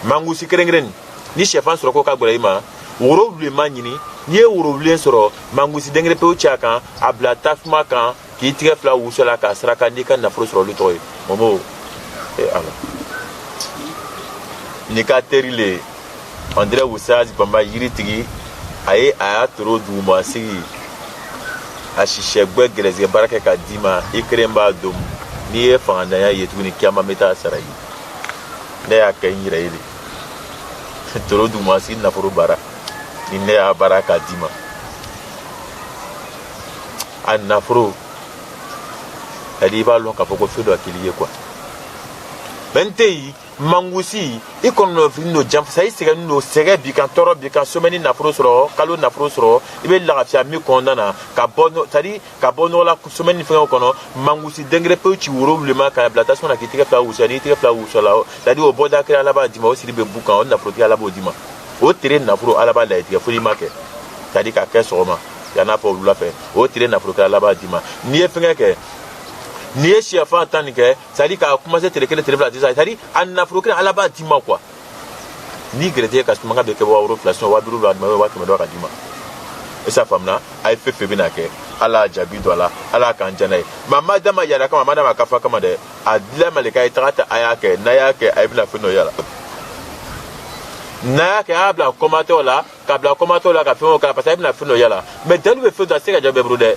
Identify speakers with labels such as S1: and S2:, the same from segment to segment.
S1: mangusi kerengren ni chefan soro ko ka gbara ima woro wule manyini ni e woro wule soro mangusi dengre pe ucha kan abla tafma kan ki tigɛ fila wusala ka saraka ni ka nafolo sɔrɔ olu tɔgɔ ye momo ala ni ka teri le André Wusazi bamba yiri tigi a ye a y'a toro duguma sigi a sisɛ gbɛ gɛrɛsɛgɛ baara kɛ ka d'i ma i kelen b'a dɔn n'i ye fangandanya ye tuguni kiyama bɛ taa sara ye ne y'a kɛ n yɛrɛ ye de toro duguma sigi nafolo baara ni ne y'a baara ka d'i ma a nafolo ali b'a lɔn k'a fɔ ko fɛn dɔ k'i ye quoi mais n tɛ yen mangusi i kɔnɔ fini do janfa sa i sɛgɛnnen do sɛgɛ bi kan tɔɔrɔ bi kan semaine nafolo sɔrɔ kalo nafolo sɔrɔ i bɛ lafiya min kɔnɔna na ka bɔ c'est à dire ka bɔ nɔgɔ la semaine fɛngɛw kɔnɔ mangusi dengere pewu ci woro wulema ka bila tasuma na k'i tɛgɛ fila wusa n'i tɛgɛ fila wusa la c'est à dire o bɔda kelen ala b'a d'i ma o siri bɛ bu kan o nafolotigi ala b'o d'i ma o tere nafolo ala b'a layitigɛ fo n'i ma kɛ c'est à dire ka kɛ sɔgɔma yan'a fɔ wula fɛ o tere nafolo kelen ala b'a d'i ma n'i ye fɛngɛ kɛ ni ye sɛfan tan nin kɛ c'est à dire ka commencer tele kelen tele fila sisan c'est à dire a nafolo kelen ala b'a d'i ma quoi ni gɛrɛtɛ ka sumanga bɛ kɛ 7,000 sinon 5,000 b'a d'i ma 1,000 dɔ ka d'i ma e sa faamuna a ye fɛn fɛn bɛna kɛ ala jaabi dɔ la ala k'an diya n'a ye mais a ma d'a ma yala kama a ma d'a ma kafa kama dɛ a dilan ma le k'a ye taga ta a y'a kɛ n'a y'a kɛ a ye bɛna fɛn dɔ yala n'a y'a kɛ a y'a bila kɔmatɛw la k'a bila kɔmatɛw la ka fɛn o k'a la parce que a ye bɛna fɛn dɔ yala mais dalu bɛ fɛn dɔ a tɛ se ka diya bɛɛ bolo dɛ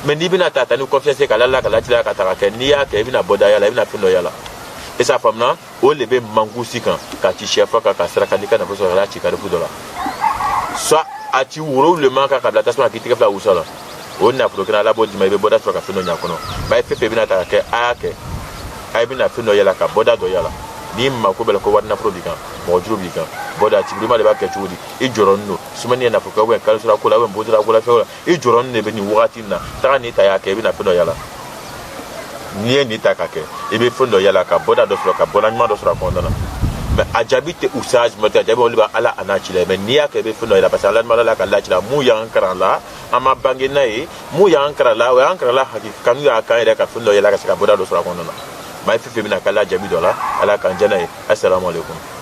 S1: mais n'i bɛna ta ni confiance ka la ka lacila ka taga kɛ n'i y'a kɛ i bɛna bɔ da yala i bɛna fɛn dɔ yala e sa faamuna o de bɛ mangusi kan ka ci sɛfa kan ka saraka n'i ka nafolo sɔrɔ a ci karifu dɔ la soit a ci woro wulema kan ka bila tasuma k'i tɛgɛ fila wusa la o nafolo kelen ala b'o d'i ma i bɛ bɔda sɔrɔ ka fɛn dɔ ɲa kɔnɔ mais a ye fɛn fɛn bɛna ta ka kɛ a y'a kɛ a ye bɛna fɛn dɔ yala ka bɔda dɔ yala n'i mako bɛ la ko wari nafolo b'i kan mɔgɔ juru b'i kan bɔda cibirima de b'a kɛ cogo di i jɔrɔnin don semaine ye nafolo kɛ kalo sɔrɔ ko la bonzora ko la fɛn o la i jɔrɔnin de bɛ nin wagati in na taga n'i ta y'a kɛ i bɛna fɛn dɔ yala n'i ye nin ta ka kɛ i bɛ fɛn dɔ yala ka bɔda dɔ sɔrɔ ka bɔda ɲuman dɔ sɔrɔ a kɔnɔna na mais a jaabi tɛ usage mais a jaabi olu bɛ ala a n'a ci la mais n'i y'a kɛ i bɛ fɛn dɔ yala parce que ala ma la ka laci la mun y'an kalan la an ma bange n'a ye mun y'an kalan la o y'an kalan la kanu y'a kan yɛrɛ ka fɛn dɔ yala ka se ka bɔda dɔ sɔrɔ a kɔnɔna na mais fɛn fɛn bɛna k'ala jaabi dɔ la ala k'an diya n'a ye assalamu alaikum